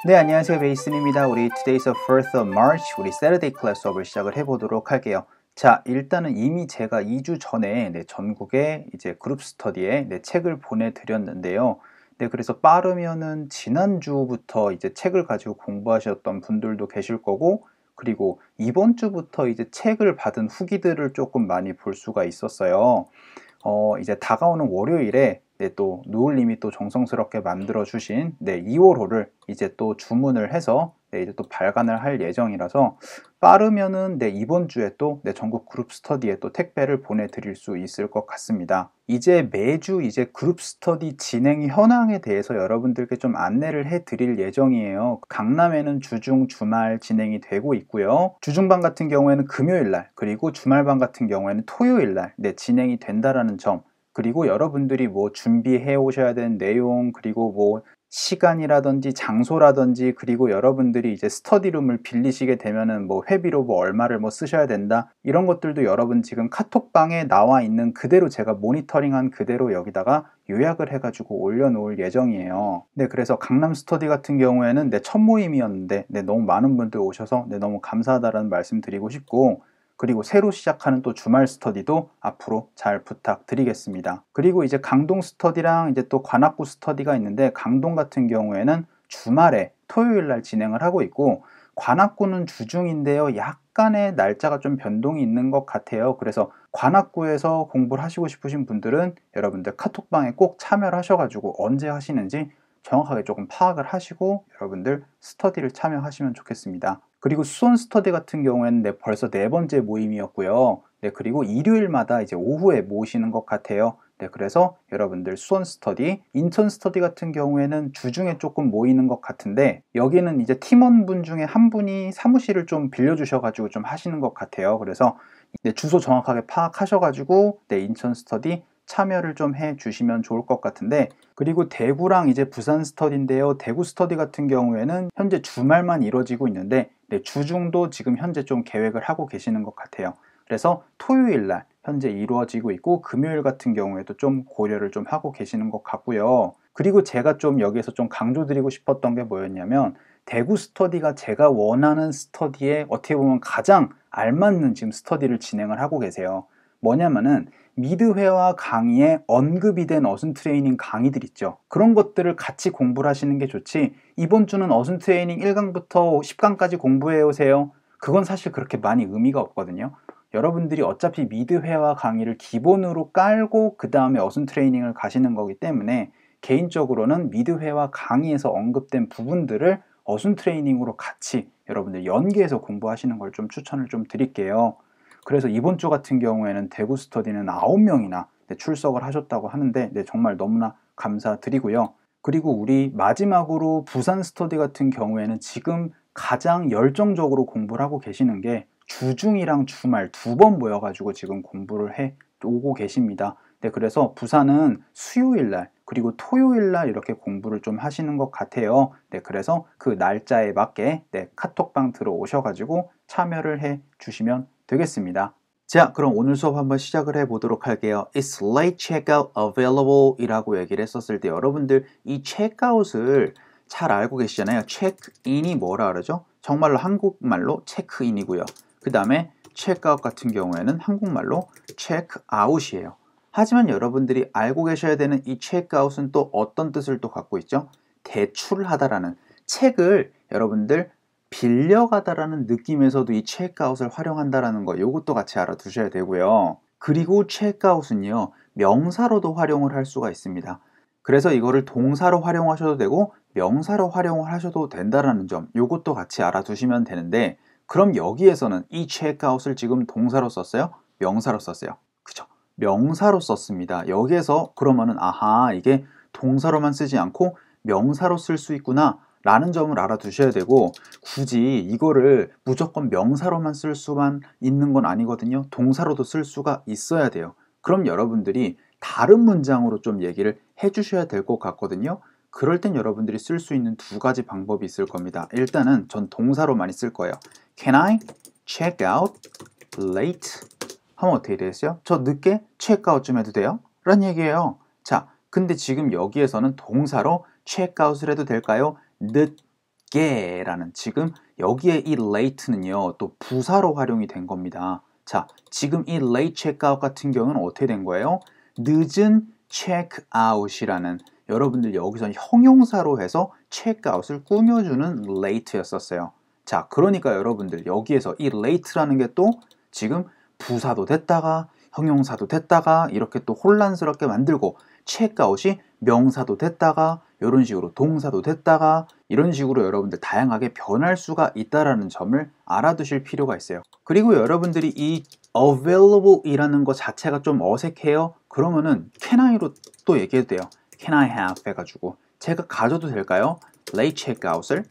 네, 안녕하세요. 베이슨입니다. 우리 Today's the 4th of March, 우리 Saturday class 수업을 시작을 해보도록 할게요. 자, 일단은 이미 제가 2주 전에 전국에 이제 그룹 스터디에 책을 보내드렸는데요. 네, 그래서 빠르면은 지난주부터 이제 책을 가지고 공부하셨던 분들도 계실 거고, 그리고 이번 주부터 이제 책을 받은 후기들을 조금 많이 볼 수가 있었어요. 이제 다가오는 월요일에 또 누울님이 또 정성스럽게 만들어 주신 2월호를 이제 또 주문을 해서 이제 또 발간을 할 예정이라서 빠르면은 이번 주에 또 전국 그룹 스터디에 또 택배를 보내드릴 수 있을 것 같습니다. 이제 매주 이제 그룹 스터디 진행 현황에 대해서 여러분들께 좀 안내를 해드릴 예정이에요. 강남에는 주중 주말 진행이 되고 있고요. 주중반 같은 경우에는 금요일날, 그리고 주말반 같은 경우에는 토요일날 진행이 된다라는 점, 그리고 여러분들이 뭐 준비해 오셔야 되는 내용, 그리고 뭐 시간이라든지 장소라든지, 그리고 여러분들이 이제 스터디룸을 빌리시게 되면은 뭐 회비로 뭐 얼마를 뭐 쓰셔야 된다, 이런 것들도 여러분 지금 카톡방에 나와 있는 그대로 제가 모니터링한 그대로 여기다가 요약을 해가지고 올려놓을 예정이에요. 네, 그래서 강남 스터디 같은 경우에는 첫 모임이었는데 너무 많은 분들 오셔서 너무 감사하다라는 말씀 드리고 싶고, 그리고 새로 시작하는 또 주말 스터디도 앞으로 잘 부탁드리겠습니다. 그리고 이제 강동 스터디랑 이제 또 관악구 스터디가 있는데, 강동 같은 경우에는 주말에 토요일 날 진행을 하고 있고, 관악구는 주중인데요. 약간의 날짜가 좀 변동이 있는 것 같아요. 그래서 관악구에서 공부를 하시고 싶으신 분들은 여러분들 카톡방에 꼭 참여를 하셔가지고 언제 하시는지 정확하게 조금 파악을 하시고 여러분들 스터디를 참여하시면 좋겠습니다. 그리고 수원 스터디 같은 경우에는 벌써 4번째 모임이었고요. 그리고 일요일마다 이제 오후에 모시는 것 같아요. 그래서 여러분들 수원 스터디, 인천 스터디 같은 경우에는 주중에 조금 모이는 것 같은데, 여기는 이제 팀원분 중에 한 분이 사무실을 좀 빌려주셔가지고 좀 하시는 것 같아요. 그래서 주소 정확하게 파악하셔가지고 인천 스터디 참여를 좀 해주시면 좋을 것 같은데, 그리고 대구랑 이제 부산 스터디인데요. 대구 스터디 같은 경우에는 현재 주말만 이루어지고 있는데 주중도 지금 현재 좀 계획을 하고 계시는 것 같아요. 그래서 토요일 날 현재 이루어지고 있고, 금요일 같은 경우에도 좀 고려를 좀 하고 계시는 것 같고요. 그리고 제가 좀 여기에서 좀 강조드리고 싶었던 게 뭐였냐면, 대구 스터디가 제가 원하는 스터디에 어떻게 보면 가장 알맞는 지금 스터디를 진행을 하고 계세요. 뭐냐면은 미드회와 강의에 언급이 된 어순 트레이닝 강의들 있죠. 그런 것들을 같이 공부를 하시는 게 좋지, 이번 주는 어순 트레이닝 1강부터 10강까지 공부해 오세요, 그건 사실 그렇게 많이 의미가 없거든요. 여러분들이 어차피 미드회와 강의를 기본으로 깔고 그 다음에 어순 트레이닝을 가시는 거기 때문에, 개인적으로는 미드회와 강의에서 언급된 부분들을 어순 트레이닝으로 같이 여러분들 연계해서 공부하시는 걸 좀 추천을 좀 드릴게요. 그래서 이번 주 같은 경우에는 대구 스터디는 9명이나 출석을 하셨다고 하는데 정말 너무나 감사드리고요. 그리고 우리 마지막으로 부산 스터디 같은 경우에는 지금 가장 열정적으로 공부를 하고 계시는 게 주중이랑 주말 2번 모여가지고 지금 공부를 해 오고 계십니다. 그래서 부산은 수요일날 그리고 토요일날 이렇게 공부를 좀 하시는 것 같아요. 그래서 그 날짜에 맞게 카톡방 들어오셔가지고 참여를 해 주시면 되겠습니다. 자, 그럼 오늘 수업 한번 시작을 해보도록 할게요. It's late checkout available 이라고 얘기를 했었을 때, 여러분들 이 checkout을 잘 알고 계시잖아요. check-in이 뭐라 그러죠? 정말로 한국말로 체크인이고요. 그 다음에 checkout 같은 경우에는 한국말로 checkout이에요. 하지만 여러분들이 알고 계셔야 되는 이 checkout은 또 어떤 뜻을 또 갖고 있죠? 대출하다라는, 책을 여러분들 빌려가다라는 느낌에서도 이 체크아웃을 활용한다라는 거, 요것도 같이 알아두셔야 되고요. 그리고 체크아웃은요, 명사로도 활용을 할 수가 있습니다. 그래서 이거를 동사로 활용하셔도 되고 명사로 활용을 하셔도 된다라는 점, 요것도 같이 알아두시면 되는데, 그럼 여기에서는 이 체크아웃을 지금 동사로 썼어요? 명사로 썼어요? 그죠? 명사로 썼습니다. 여기에서 그러면은 아하, 이게 동사로만 쓰지 않고 명사로 쓸 수 있구나 라는 점을 알아두셔야 되고, 굳이 이거를 무조건 명사로만 쓸 수만 있는 건 아니거든요. 동사로도 쓸 수가 있어야 돼요. 그럼 여러분들이 다른 문장으로 좀 얘기를 해주셔야 될 것 같거든요. 그럴 땐 여러분들이 쓸 수 있는 2가지 방법이 있을 겁니다. 일단은 전 동사로 많이 쓸 거예요. Can I check out late? 하면 어떻게 되겠어요? 저 늦게 체크아웃 좀 해도 돼요? 라는 얘기예요. 자, 근데 지금 여기에서는 동사로 체크아웃을 해도 될까요? 늦게라는 지금 여기에 이 late는요 또 부사로 활용이 된 겁니다. 자, 지금 이 late checkout 같은 경우는 어떻게 된 거예요? 늦은 checkout이라는 여러분들 여기서 형용사로 해서 checkout을 꾸며주는 late였었어요. 자, 그러니까 여러분들 여기에서 이 late라는 게 또 지금 부사도 됐다가 형용사도 됐다가 이렇게 또 혼란스럽게 만들고 checkout이 명사도 됐다가 이런 식으로 동사도 됐다가 이런 식으로 여러분들 다양하게 변할 수가 있다는 점을 알아두실 필요가 있어요. 그리고 여러분들이 이 available 이라는 것 자체가 좀 어색해요. 그러면은 can I로 또 얘기해도 돼요. can I have 해가지고 제가 가져도 될까요? late checkout을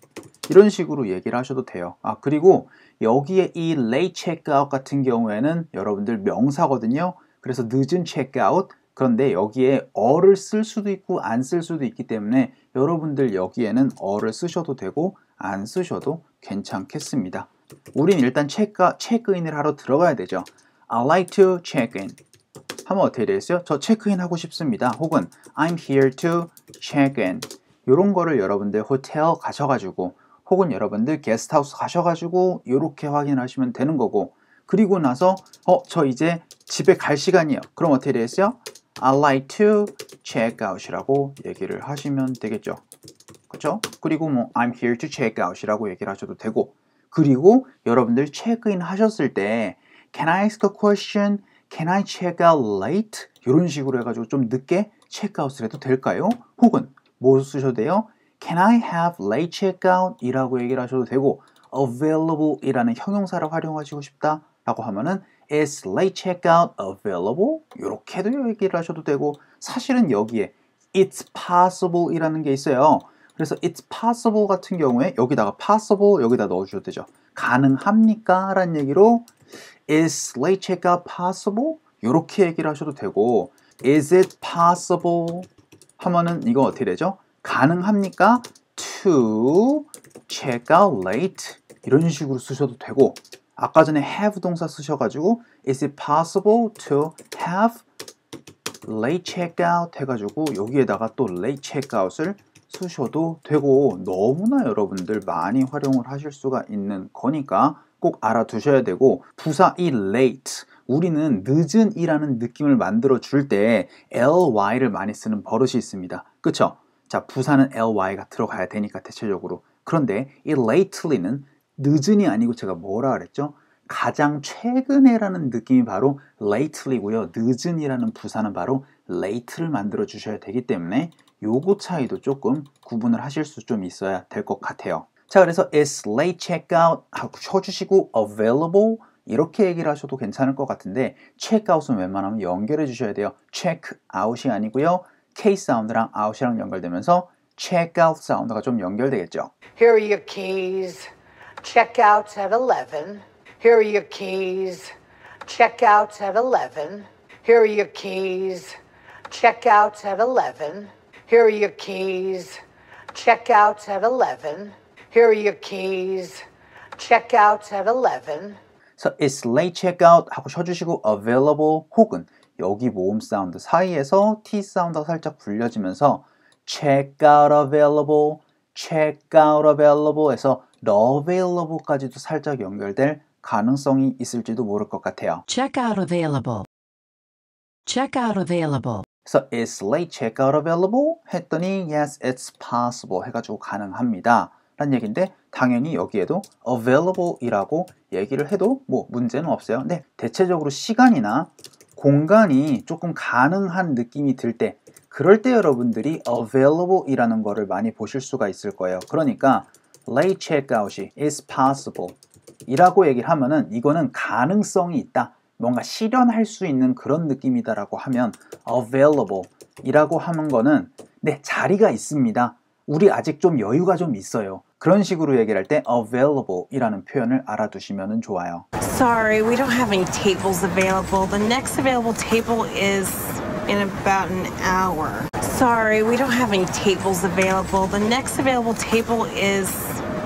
이런 식으로 얘기를 하셔도 돼요. 아, 그리고 여기에 이 late checkout 같은 경우에는 여러분들 명사거든요. 그래서 늦은 checkout, 그런데 여기에 어를 쓸 수도 있고 안 쓸 수도 있기 때문에 여러분들 여기에는 어를 쓰셔도 되고 안 쓰셔도 괜찮겠습니다. 우린 일단 체크인을 하러 들어가야 되죠. I'd like to check in. 하면 어떻게 되겠어요? 저 체크인 하고 싶습니다. 혹은 I'm here to check in. 이런 거를 여러분들 호텔 가셔가지고 혹은 여러분들 게스트하우스 가셔가지고 이렇게 확인하시면 되는 거고, 그리고 나서 저 이제 집에 갈 시간이에요. 그럼 어떻게 되겠어요? I'd like to check out이라고 얘기를 하시면 되겠죠. 그렇죠? 그리고 뭐 I'm here to check out이라고 얘기를 하셔도 되고, 그리고 여러분들 체크인 하셨을 때 Can I ask a question? Can I check out late? 이런 식으로 해가지고 좀 늦게 체크아웃을 해도 될까요? 혹은 뭐 쓰셔도 돼요? Can I have late checkout? 이라고 얘기를 하셔도 되고, available 이라는 형용사를 활용하시고 싶다 라고 하면은 Is late checkout available? 이렇게도 얘기를 하셔도 되고, 사실은 여기에 It's possible 이라는 게 있어요. 그래서 It's possible 같은 경우에 여기다가 possible 여기다 넣어주셔도 되죠. 가능합니까? 라는 얘기로 Is late checkout possible? 이렇게 얘기를 하셔도 되고, Is it possible? 하면은 이거 어떻게 되죠? 가능합니까? To check out late 이런 식으로 쓰셔도 되고, 아까 전에 have 동사 쓰셔가지고 Is it possible to have late checkout 해가지고 여기에다가 또 late checkout을 쓰셔도 되고, 너무나 여러분들 많이 활용을 하실 수가 있는 거니까 꼭 알아두셔야 되고, 부사 이 late 우리는 늦은 이라는 느낌을 만들어 줄 때 ly를 많이 쓰는 버릇이 있습니다. 그쵸? 자, 부사는 ly가 들어가야 되니까 대체적으로. 그런데 이 lately는 늦은이 아니고 제가 뭐라 그랬죠? 가장 최근에라는 느낌이 바로 lately고요. 늦은이라는 부사는 바로 late를 만들어 주셔야 되기 때문에 요거 차이도 조금 구분을 하실 수 좀 있어야 될 것 같아요. 자, 그래서 is late checkout 하고 쳐주시고 available 이렇게 얘기를 하셔도 괜찮을 것 같은데, checkout은 웬만하면 연결해 주셔야 돼요. check out이 아니고요. K 사운드랑 out이랑 연결되면서 checkout 사운드가 좀 연결되겠죠. Here are your keys. Check out at 11. Here are your keys. Check out at 11. Here are your keys. Check out at 11. Here are your keys. Check out at 11. Here are your keys. Check out at 11. So it's late checkout 하고 쳐주시고 available 혹은 여기 모음 사운드 사이에서 T 사운드가 살짝 불려지면서 check out available, check out available 해서 available까지도 살짝 연결될 가능성이 있을지도 모를 것 같아요. Check out available. Check out available. 그래서 is late checkout available? 했더니 yes, it's possible 해가지고 가능합니다 라는 얘기인데, 당연히 여기에도 available 이라고 얘기를 해도 뭐 문제는 없어요. 근데 대체적으로 시간이나 공간이 조금 가능한 느낌이 들 때, 그럴 때 여러분들이 available 이라는 거를 많이 보실 수가 있을 거예요. 그러니까 late checkout이 is possible 이라고 얘기를 하면은 이거는 가능성이 있다, 뭔가 실현할 수 있는 그런 느낌이다 라고 하면, available 이라고 하는 거는 네, 자리가 있습니다, 우리 아직 좀 여유가 좀 있어요, 그런 식으로 얘기를 할 때 available 이라는 표현을 알아두시면 좋아요. Sorry, we don't have any tables available. The next available table is in about an hour. Sorry, we don't have any tables available. The next available table is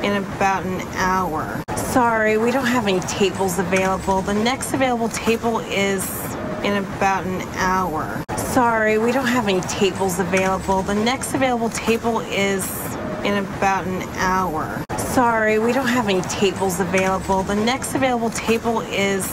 in about an hour. Sorry, we don't have any tables available. The next available table is in about an hour. Sorry, we don't have any tables available. The next available table is in about an hour. Sorry, we don't have any tables available. The next available table is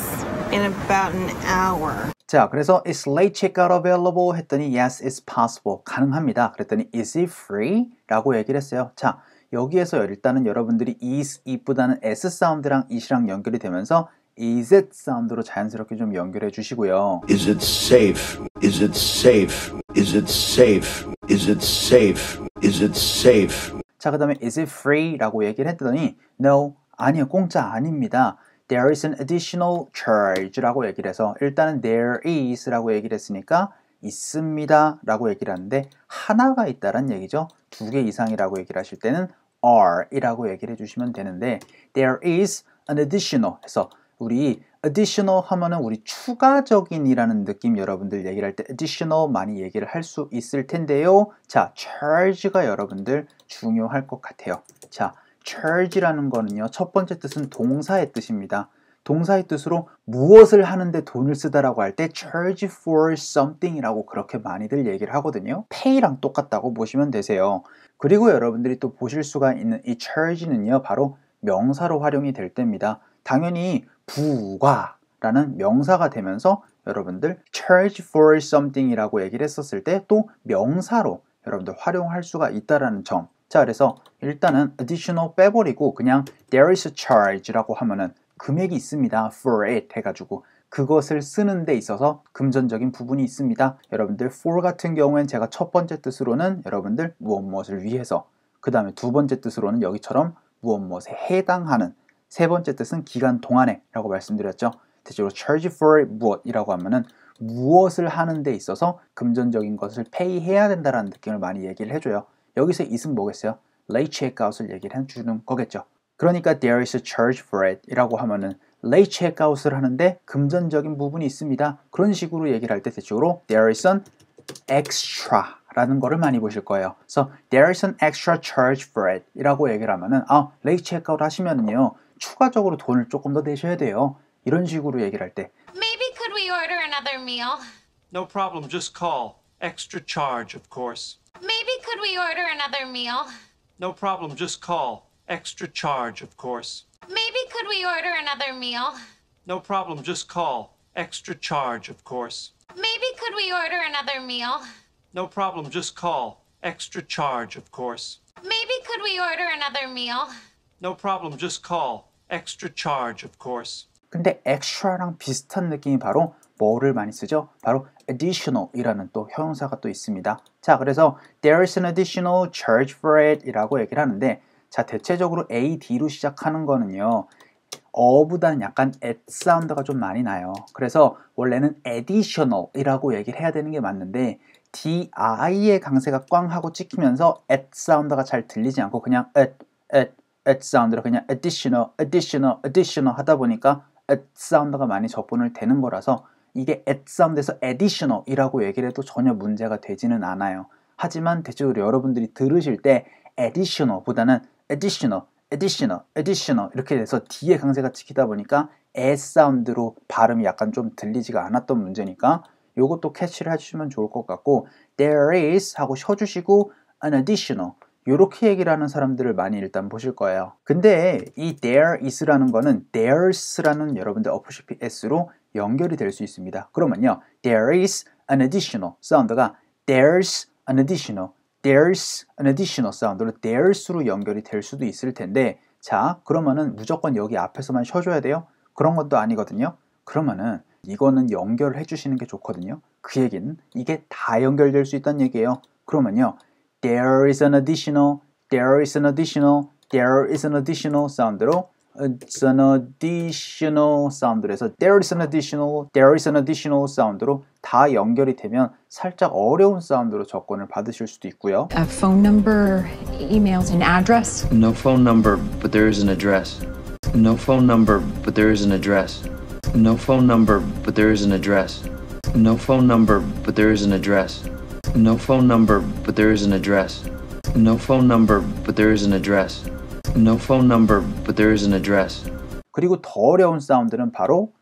in about an hour. 자, 그래서 is late checkout available 했더니 yes, it's possible. 가능합니다. 그랬더니 is it free? 라고 얘기를 했어요. 자, 여기에서 일단은 여러분들이 is, it보다는 s 사운드랑 it이랑 연결이 되면서 is it 사운드로 자연스럽게 좀 연결해 주시고요. Is it safe? Is it safe? Is it safe? Is it safe? Is it safe? 자, 그 다음에 is it free? 라고 얘기를 했더니 no, 아니요, 공짜 아닙니다. There is an additional charge 라고 얘기를 해서 일단은 there is 라고 얘기를 했으니까 있습니다 라고 얘기를 하는데 하나가 있다란 얘기죠. 두 개 이상이라고 얘기를 하실 때는 are 이라고 얘기를 해주시면 되는데 there is an additional 해서 우리 additional 하면은 우리 추가적인 이라는 느낌 여러분들 얘기를 할 때 additional 많이 얘기를 할 수 있을 텐데요. 자, charge가 여러분들 중요할 것 같아요. 자, charge라는 거는요. 첫 번째 뜻은 동사의 뜻입니다. 동사의 뜻으로 무엇을 하는데 돈을 쓰다라고 할 때 charge for something 이라고 그렇게 많이들 얘기를 하거든요. pay랑 똑같다고 보시면 되세요. 그리고 여러분들이 또 보실 수가 있는 이 charge는요. 바로 명사로 활용이 될 때입니다. 당연히 부과라는 명사가 되면서 여러분들 charge for something 이라고 얘기를 했었을 때 또 명사로 여러분들 활용할 수가 있다라는 점. 자, 그래서 일단은 additional 빼버리고 그냥 there is a charge라고 하면은 금액이 있습니다. for it 해가지고 그것을 쓰는 데 있어서 금전적인 부분이 있습니다. 여러분들 for 같은 경우엔 제가 첫 번째 뜻으로는 여러분들 무엇을 위해서, 그 다음에 두 번째 뜻으로는 여기처럼 무엇에 해당하는, 세 번째 뜻은 기간 동안에 라고 말씀드렸죠. 대체로 charge for 무엇이라고 하면은 무엇을 하는 데 있어서 금전적인 것을 pay 해야 된다라는 느낌을 많이 얘기를 해줘요. 여기서 it은 뭐겠어요? late checkout을 얘기를 해주는 거겠죠. 그러니까 there is a charge for it 이라고 하면은 late checkout을 하는데 금전적인 부분이 있습니다. 그런 식으로 얘기를 할 때 대체로 there is an extra 라는 거를 많이 보실 거예요. 그래서 there is an extra charge for it 이라고 얘기를 하면은 late checkout 하시면은요 추가적으로 돈을 조금 더 내셔야 돼요. 이런 식으로 얘기를 할 때 Maybe could we order another meal? No problem, just call. Extra charge, of course. Maybe could we order another meal? No problem, just call. Extra charge, of course. Maybe could we order another meal? No problem, just call. Extra charge, of course. Maybe could we order another meal? No problem, just call. Extra charge, of course. Maybe could we order another meal? No problem, just call. Extra charge, of course. 근데 extra랑 비슷한 느낌이 바로 뭐를 많이 쓰죠? 바로 additional 이라는 또 형용사가 또 있습니다. 자, 그래서 there is an additional charge for it 이라고 얘기를 하는데 자, 대체적으로 AD로 시작하는 거는요. 어보다는 약간 at 사운드가 좀 많이 나요. 그래서 원래는 additional 이라고 얘기를 해야 되는 게 맞는데 DI의 강세가 꽝 하고 찍히면서 at 사운드가 잘 들리지 않고 그냥 at 사운드로 그냥 additional 하다 보니까 at 사운드가 많이 접근을 되는 거라서 이게 at 사운드에서 additional 이라고 얘기를 해도 전혀 문제가 되지는 않아요. 하지만 대체적으로 여러분들이 들으실 때 additional 보다는 additional 이렇게 돼서 D의 강세가 찍히다 보니까 에 사운드로 발음이 약간 좀 들리지가 않았던 문제니까 요것도 캐치를 해주시면 좋을 것 같고 there is 하고 쉬어주시고 an additional 이렇게 얘기를 하는 사람들을 많이 일단 보실 거예요. 근데 이 there is라는 거는 there's라는 여러분들 어퍼시피 s로 연결이 될 수 있습니다. 그러면요 there is an additional 사운드가 there's an additional 사운드로 there's로 연결이 될 수도 있을 텐데 자 그러면은 무조건 여기 앞에서만 쉬어줘야 돼요? 그런 것도 아니거든요. 그러면은 이거는 연결을 해주시는 게 좋거든요. 그 얘기는 이게 다 연결될 수 있다는 얘기예요. 그러면요 there is an additional 사운드로 it's an additional 사운드로 해서 there is an additional 사운드로 다 연결이 되면 살짝 어려운 사운드로 접근을 받으실 수도 있고요. A phone number, emails, and address. No phone number, but there is an address. No phone number, but there is an address. No phone number, but there is an address. No phone number, but there is an address. No phone number, but there is an address. No phone number, but there is an address. No phone number, but there is an address. 그리고 더 어려운 사운드는 바로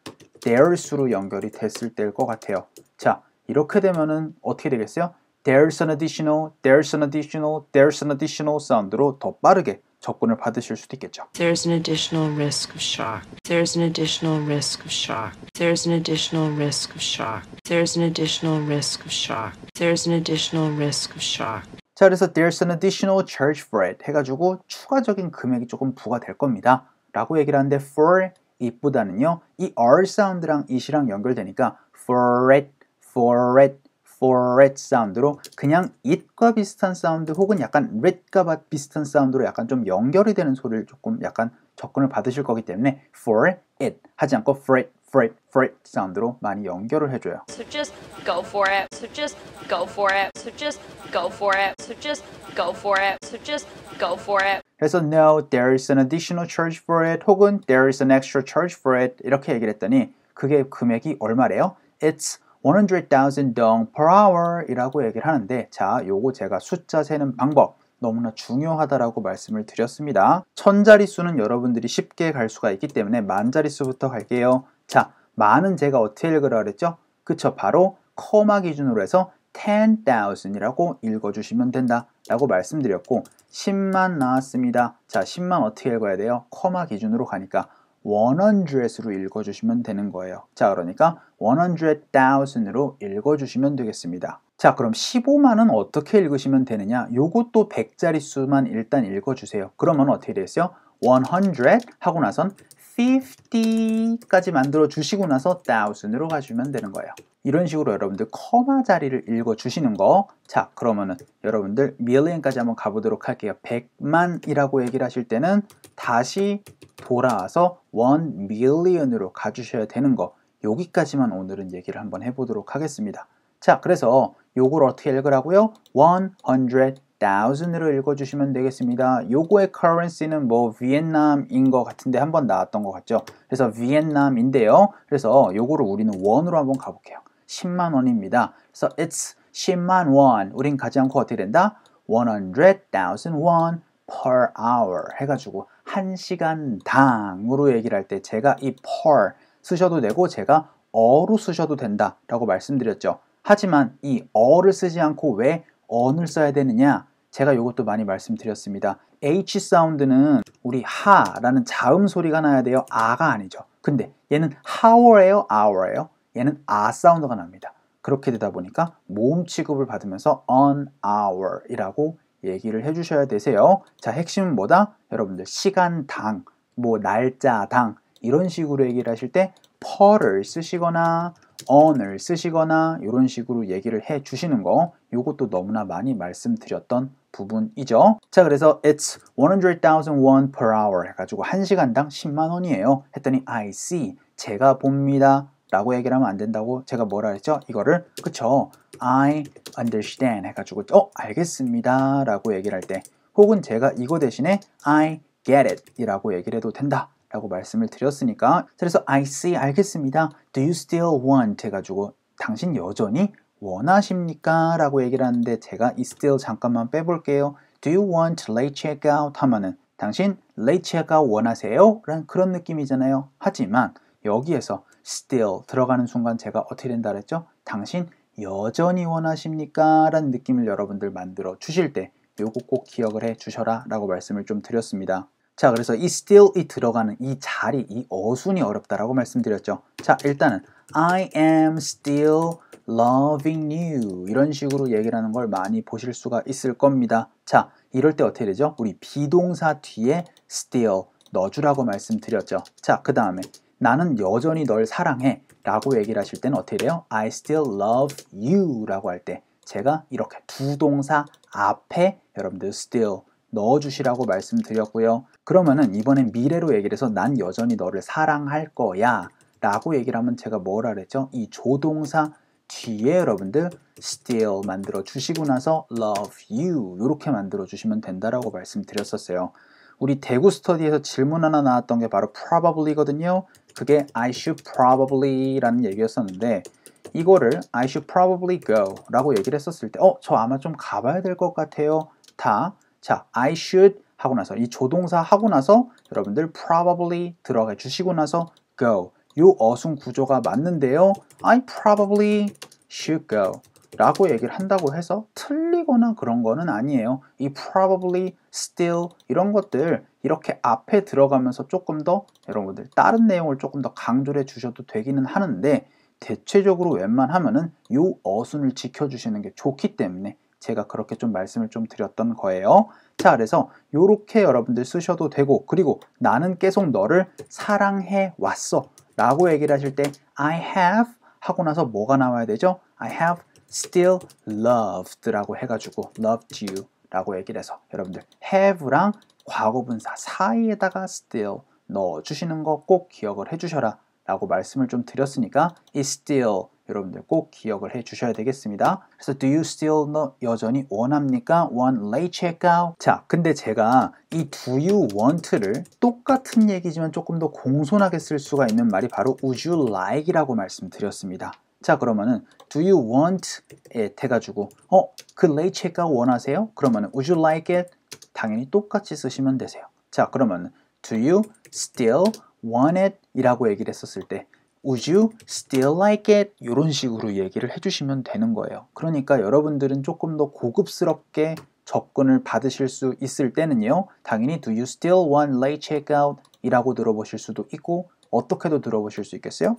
there's로 연결이 됐을 때일 것 같아요. 자, 이렇게 되면은 어떻게 되겠어요? there's an additional, there's an additional, there's an additional 사운드로 더 빠르게 접근을 받으실 수도 있겠죠. There's an additional risk of shock. There's an additional risk of shock. There's an additional risk of shock. There's an additional risk of shock. There's an additional risk of shock. 자, 그래서 there's an additional charge for it 해가지고 추가적인 금액이 조금 부과될 겁니다 라고 얘기를 하는데 for it보다는요 이 R 사운드랑 it이랑 연결되니까 for it, for it, for it 사운드로 그냥 it과 비슷한 사운드 혹은 약간 red과 비슷한 사운드로 약간 좀 연결이 되는 소리를 조금 약간 접근을 받으실 거기 때문에 for it 하지 않고 for it, for it, for it 사운드로 많이 연결을 해줘요. So just go for it. So just go for it. So just go for it. So just go for it. So just go for it. 그래서 no, there is an additional charge for it 혹은 there is an extra charge for it 이렇게 얘기를 했더니 그게 금액이 얼마래요? It's 100,000 dong per hour 이라고 얘기를 하는데 자, 요거 제가 숫자 세는 방법 너무나 중요하다라고 말씀을 드렸습니다. 천자릿수는 여러분들이 쉽게 갈 수가 있기 때문에 만자릿수부터 갈게요. 자, 만은 제가 어떻게 읽으라 그랬죠? 그쵸, 바로 커마 기준으로 해서 10,000이라고 읽어주시면 된다라고 말씀드렸고 10만 나왔습니다. 자, 10만 어떻게 읽어야 돼요? 커마 기준으로 가니까 100으로 읽어주시면 되는 거예요. 자, 그러니까 100,000으로 읽어주시면 되겠습니다. 자, 그럼 15만은 어떻게 읽으시면 되느냐? 요것도 100자릿수만 일단 읽어주세요. 그러면 어떻게 되겠어요? 100 하고 나선 50까지 만들어 주시고 나서 1000으로 가시면 되는 거예요. 이런 식으로 여러분들 커마 자리를 읽어 주시는 거. 자, 그러면은 여러분들 million까지 한번 가보도록 할게요. 100만이라고 얘기를 하실 때는 다시 돌아와서 1 million으로 가주셔야 되는 거. 여기까지만 오늘은 얘기를 한번 해보도록 하겠습니다. 자, 그래서 요걸 어떻게 읽으라고요? 100,000으로 읽어주시면 되겠습니다. 요거의 currency는 뭐 비엔남인 것 같은데 한번 나왔던 것 같죠? 그래서 비엔남인데요. 그래서 요거를 우리는 원으로 한번 가볼게요. 10만 원입니다. 그래서 it's 10만 원. 우린 가지 않고 어떻게 된다? 100,000 won per hour 해가지고 1시간당으로 얘기를 할 때 제가 이 per 쓰셔도 되고 제가 어로 쓰셔도 된다라고 말씀드렸죠. 하지만 이 어를 쓰지 않고 왜 on을 써야 되느냐? 제가 이것도 많이 말씀드렸습니다. H 사운드는 우리 하라는 자음 소리가 나야 돼요. 아가 아니죠. 근데 얘는 hour예요? hour예요? 얘는 아 사운드가 납니다. 그렇게 되다 보니까 모음 취급을 받으면서 on hour 이라고 얘기를 해주셔야 되세요. 자, 핵심은 뭐다? 여러분들 시간당, 뭐 날짜당 이런 식으로 얘기를 하실 때 per를 쓰시거나 on을 쓰시거나 이런 식으로 얘기를 해 주시는 거 이것도 너무나 많이 말씀드렸던 부분이죠. 자, 그래서 it's 100,000 won per hour 해가지고 1시간당 10만 원이에요. 했더니 I see, 제가 봅니다 라고 얘기를 하면 안 된다고 제가 뭐라 했죠? 이거를 그쵸? I understand 해가지고 알겠습니다 라고 얘기를 할 때 혹은 제가 이거 대신에 I get it 이라고 얘기를 해도 된다 라고 말씀을 드렸으니까 그래서 I see 알겠습니다. Do you still want 해가지고 당신 여전히 원하십니까? 라고 얘기를 하는데 제가 이 still 잠깐만 빼볼게요. Do you want late checkout 하면은 당신 late checkout 원하세요? 라는 그런 느낌이잖아요. 하지만 여기에서 still 들어가는 순간 제가 어떻게 된다 그랬죠? 당신 여전히 원하십니까? 라는 느낌을 여러분들 만들어 주실 때 요거 꼭 기억을 해 주셔라 라고 말씀을 좀 드렸습니다. 자, 그래서 이 still이 들어가는 이 자리, 이 어순이 어렵다라고 말씀드렸죠. 자, 일단은 I am still loving you 이런 식으로 얘기를 하는 걸 많이 보실 수가 있을 겁니다. 자, 이럴 때 어떻게 되죠? 우리 비동사 뒤에 still 넣어주라고 말씀드렸죠. 자, 그 다음에 나는 여전히 널 사랑해 라고 얘기를 하실 때는 어떻게 돼요? I still love you 라고 할 때 제가 이렇게 두 동사 앞에 여러분들 still 넣어주시라고 말씀드렸고요. 그러면은 이번엔 미래로 얘기를 해서 난 여전히 너를 사랑할 거야 라고 얘기를 하면 제가 뭐라 그랬죠? 이 조동사 뒤에 여러분들 still 만들어 주시고 나서 love you 이렇게 만들어 주시면 된다라고 말씀드렸었어요. 우리 대구 스터디에서 질문 하나 나왔던 게 바로 probably거든요. 그게 I should probably 라는 얘기였었는데 이거를 I should probably go 라고 얘기를 했었을 때 저 아마 좀 가봐야 될 것 같아요. 자, I should 하고 나서 이 조동사 하고 나서 여러분들 probably 들어가 주시고 나서 go 요 어순 구조가 맞는데요. I probably should go 라고 얘기를 한다고 해서 틀리거나 그런 거는 아니에요. 이 probably, still 이런 것들 이렇게 앞에 들어가면서 조금 더 여러분들 다른 내용을 조금 더 강조를 해 주셔도 되기는 하는데 대체적으로 웬만하면은 요 어순을 지켜주시는 게 좋기 때문에 제가 그렇게 좀 말씀을 좀 드렸던 거예요. 자, 그래서 요렇게 여러분들 쓰셔도 되고, 그리고 나는 계속 너를 사랑해 왔어 라고 얘기를 하실 때 I have 하고 나서 뭐가 나와야 되죠? I have still loved 라고 해가지고 loved you 라고 얘기를 해서 여러분들 have랑 과거분사 사이에다가 still 넣어주시는 거 꼭 기억을 해주셔라 라고 말씀을 좀 드렸으니까 이 still 여러분들 꼭 기억을 해 주셔야 되겠습니다. 그래서 do you still 여전히 원합니까? want late checkout? 자, 근데 제가 이 do you want를 똑같은 얘기지만 조금 더 공손하게 쓸 수가 있는 말이 바로 would you like이라고 말씀드렸습니다. 자, 그러면은 do you want 해가지고 그 late checkout 원하세요? 그러면은 would you like it? 당연히 똑같이 쓰시면 되세요. 자, 그러면 do you still want it? 이라고 얘기를 했었을 때 Would you still like it? 이런 식으로 얘기를 해주시면 되는 거예요. 그러니까 여러분들은 조금 더 고급스럽게 접근을 받으실 수 있을 때는요, 당연히 Do you still want late checkout? 이라고 들어보실 수도 있고 어떻게도 들어보실 수 있겠어요?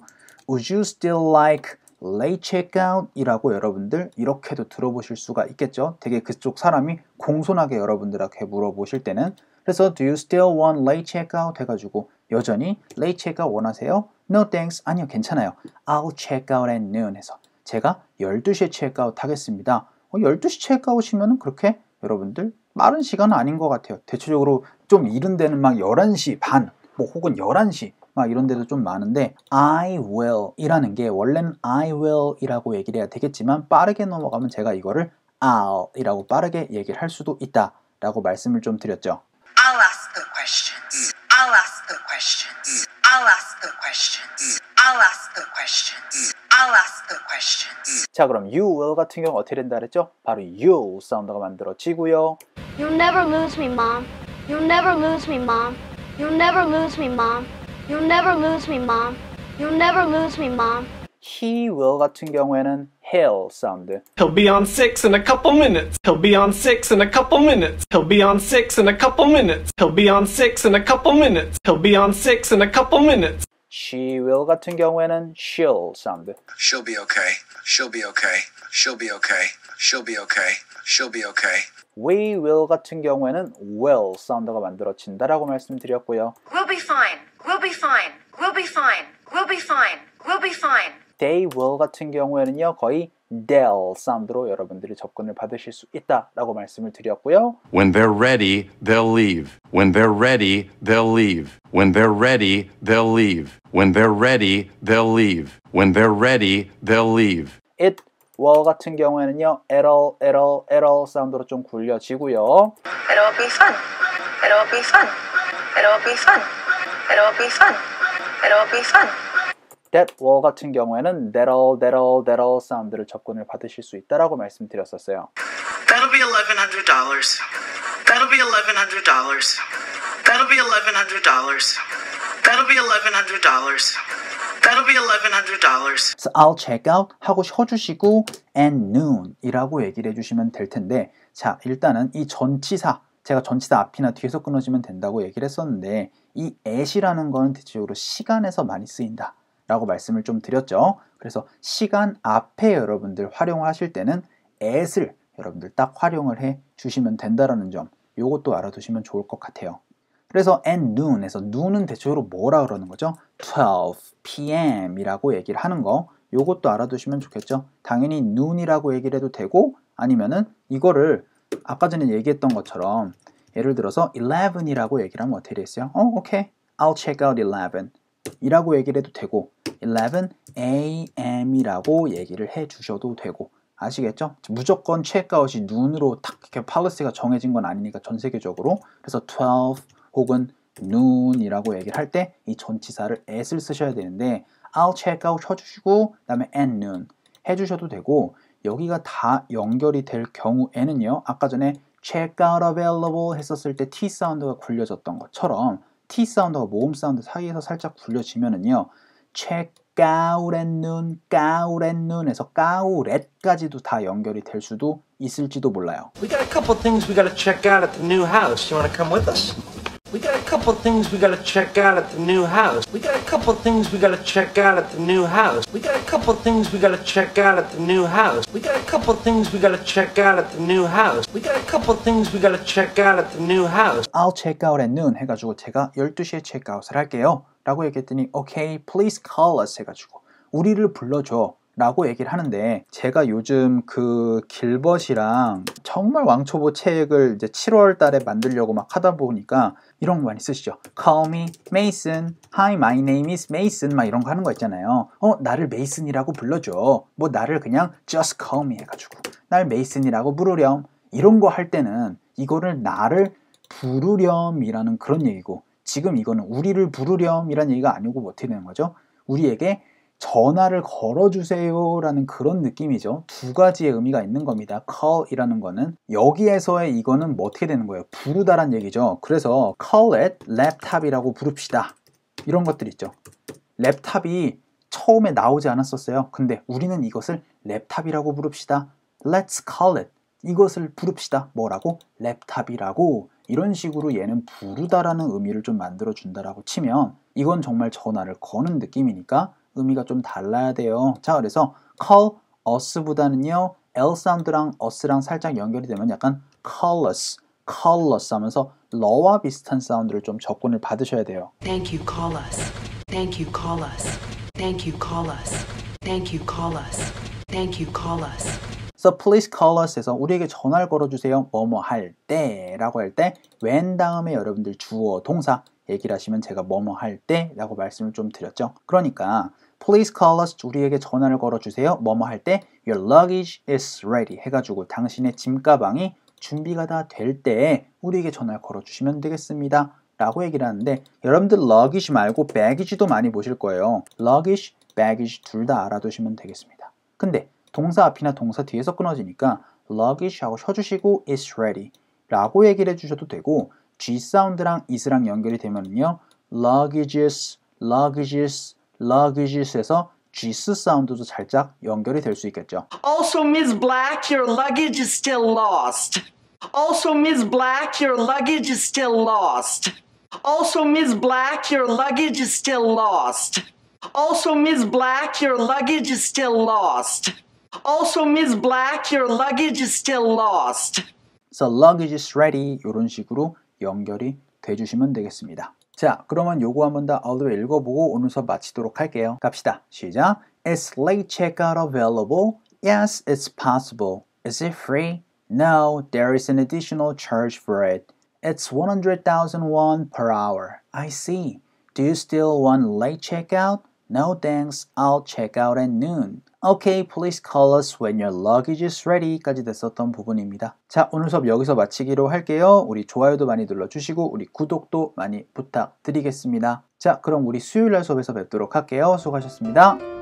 Would you still like late checkout? 이라고 여러분들 이렇게도 들어보실 수가 있겠죠. 되게 그쪽 사람이 공손하게 여러분들에게 물어보실 때는 그래서 Do you still want late checkout? 해가지고 여전히 late checkout 원하세요? No thanks. 아니요, 괜찮아요. I'll check out at noon 해서 제가 12시에 체크아웃 하겠습니다. 12시 체크아웃이면 그렇게 여러분들 빠른 시간은 아닌 것 같아요. 대체적으로 좀 이른 데는 막 11시 반 뭐 혹은 11시 막 이런 데도 좀 많은데 I will 이라는 게 원래는 I will 이라고 얘기를 해야 되겠지만 빠르게 넘어가면 제가 이거를 I'll 이라고 빠르게 얘기를 할 수도 있다 라고 말씀을 좀 드렸죠. I'll ask the questions. I'll ask the questions. I'll ask the questions. I'll ask the questions. I'll ask the questions. 자, 그럼 you will 같은 경우 어떻게 된다 그랬죠? 바로 you 사운드가 만들어지고요. You'll never lose me, Mom. You'll never lose me, Mom. You'll never lose me, Mom. You'll never lose me, Mom. You'll never lose me, Mom. he will 같은 경우에는 he'll 사운드. He'll be on 6 in a couple minutes. He'll be on 6 in a couple minutes. He'll be on 6 in a couple minutes. He'll be on 6 in a couple minutes. He'll be on 6 in a couple minutes. she will 같은 경우에는 she'll 사운드. She'll be okay. She'll be okay. She'll be okay. She'll be okay. She'll be okay. we will 같은 경우에는 will 사운드가 만들어진다라고 말씀드렸고요. We'll be fine. We'll be fine. We'll be fine. We'll be fine. We'll be fine. they will 같은 경우에는요 거의 they'll 사운드로 여러분들이 접근을 받으실 수 있다라고 말씀을 드렸고요. When they're ready, they'll leave. When they're ready, they'll leave. When they're ready, they'll leave. When they're ready, they'll leave. When they're ready, they'll leave. it will 같은 경우에는요 it'll 사운드로 좀 굴려지고요. It'll be fun. It'll be fun. It'll be fun. It'll be fun. It'll be fun. that will 같은 경우에는 that'll 사운드를 접근을 받으실 수 있다라고 말씀드렸었어요. That'll be $1,100. That'll be $1,100. That'll be $1,100. That'll be $1,100. That'll be $1,100. So I'll check out 하고 쉬어주시고 and noon 이라고 얘기를 해주시면 될 텐데 자 일단은 이 전치사 제가 전치사 앞이나 뒤에서 끊어지면 된다고 얘기를 했었는데 이 at이라는 거는 대체적으로 시간에서 많이 쓰인다 라고 말씀을 좀 드렸죠. 그래서 시간 앞에 여러분들 활용을 하실 때는 at을 여러분들 딱 활용을 해 주시면 된다라는 점 요것도 알아두시면 좋을 것 같아요. 그래서 and noon에서 noon은 대체적으로 뭐라 그러는 거죠? 12 p.m. 이라고 얘기를 하는 거 요것도 알아두시면 좋겠죠. 당연히 noon이라고 얘기를 해도 되고 아니면은 이거를 아까 전에 얘기했던 것처럼 예를 들어서 11이라고 얘기를 하면 어떻게 되겠어요? 오케이. I'll check out 11 이라고 얘기를 해도 되고 11 a.m. 이라고 얘기를 해 주셔도 되고 아시겠죠? 무조건 체크아웃이 눈으로 딱 이렇게 팔리시가 정해진 건 아니니까 전 세계적으로 그래서 12 혹은 noon이라고 얘기를 할 때 이 전치사를 at을 쓰셔야 되는데 I'll check out 쳐주시고 그 다음에 at noon 해주셔도 되고 여기가 다 연결이 될 경우에는요 아까 전에 check out available 했었을 때 T 사운드가 굴려졌던 것처럼 T 사운드가 모음 사운드 사이에서 살짝 굴려지면은요 check 까우렛눈에서 까우렛까지도 다 연결이 될 수도 있을지도 몰라요. We got a couple things we gotta check out at the new house. You wanna come with us? We got a couple things we gotta check out at the new house. We got a couple things we gotta check out at the new house. We got a couple things we gotta check out at the new house. We got a couple things we gotta check out at the new house. We got a couple things we gotta check out at the new house. I'll check out at noon 해가지고 제가 12시에 체크아웃을 할게요 라고 얘기했더니 Okay, please call us 해가지고 우리를 불러줘 라고 얘기를 하는데 제가 요즘 그 길벗이랑 정말 왕초보 책을 이제 7월 달에 만들려고 막 하다 보니까 이런 거 많이 쓰시죠. Call me Mason. Hi, my name is Mason. 막 이런 거 하는 거 있잖아요. 나를 메이슨이라고 불러줘. 뭐 나를 그냥 just call me 해가지고 날 메이슨이라고 부르렴. 이런 거 할 때는 이거를 나를 부르렴이라는 그런 얘기고 지금 이거는 우리를 부르렴이라는 얘기가 아니고 어떻게 되는 거죠? 우리에게 전화를 걸어주세요 라는 그런 느낌이죠. 두 가지의 의미가 있는 겁니다. call 이라는 거는 여기에서의 이거는 뭐 어떻게 되는 거예요? 부르다란 얘기죠. 그래서 call it 랩탑이라고 부릅시다. 이런 것들 있죠. 랩탑이 처음에 나오지 않았었어요. 근데 우리는 이것을 랩탑이라고 부릅시다. Let's call it. 이것을 부릅시다. 뭐라고? 랩탑이라고. 이런 식으로 얘는 부르다라는 의미를 좀 만들어준다라고 치면 이건 정말 전화를 거는 느낌이니까 의미가 좀 달라야 돼요. 자, 그래서 call us보다는요 L 사운드랑 us랑 살짝 연결이 되면 약간 call us 하면서 러와 비슷한 사운드를 좀 접근을 받으셔야 돼요. Thank you, call us. Thank you, call us. Thank you, call us. Thank you, call us. Thank you, call us. So please call us 해서 우리에게 전화를 걸어주세요. 뭐뭐 할 때 라고 할 때 when 다음에 여러분들 주어 동사 얘기를 하시면 제가 뭐뭐 할 때 라고 말씀을 좀 드렸죠. 그러니까 please call us 우리에게 전화를 걸어주세요. 뭐뭐 할 때 your luggage is ready 해가지고 당신의 짐가방이 준비가 다 될 때 우리에게 전화를 걸어주시면 되겠습니다. 라고 얘기를 하는데 여러분들 luggage 말고 baggage도 많이 보실 거예요. luggage, baggage 둘 다 알아두시면 되겠습니다. 근데 동사 앞이나 동사 뒤에서 끊어지니까 luggage 하고 쉬어주시고 is ready 라고 얘기를 해주셔도 되고 G 사운드랑 is랑 연결이 되면요 luggages 해서 G's 사운드도 살짝 연결이 될 수 있겠죠. Also, Ms. Black, your luggage is still lost. Also, Ms. Black, your luggage is still lost. Also, Ms. Black, your luggage is still lost. Also, Ms. Black, your luggage is still lost. Also, Ms. Black, your luggage is still lost. So, luggage is ready. 이런 식으로 연결이 돼주시면 되겠습니다. 자, 그러면 요거 한번 더 all 읽어보고 오늘 수업 마치도록 할게요. 갑시다. 시작. Is late checkout available? Yes, it's possible. Is it free? No, there is an additional charge for it. It's 100,000 won per hour. I see. Do you still want late checkout? No thanks. I'll check out at noon. Okay, please call us when your luggage is ready 까지 됐었던 부분입니다. 자, 오늘 수업 여기서 마치기로 할게요. 우리 좋아요도 많이 눌러주시고 우리 구독도 많이 부탁드리겠습니다. 자, 그럼 우리 수요일날 수업에서 뵙도록 할게요. 수고하셨습니다.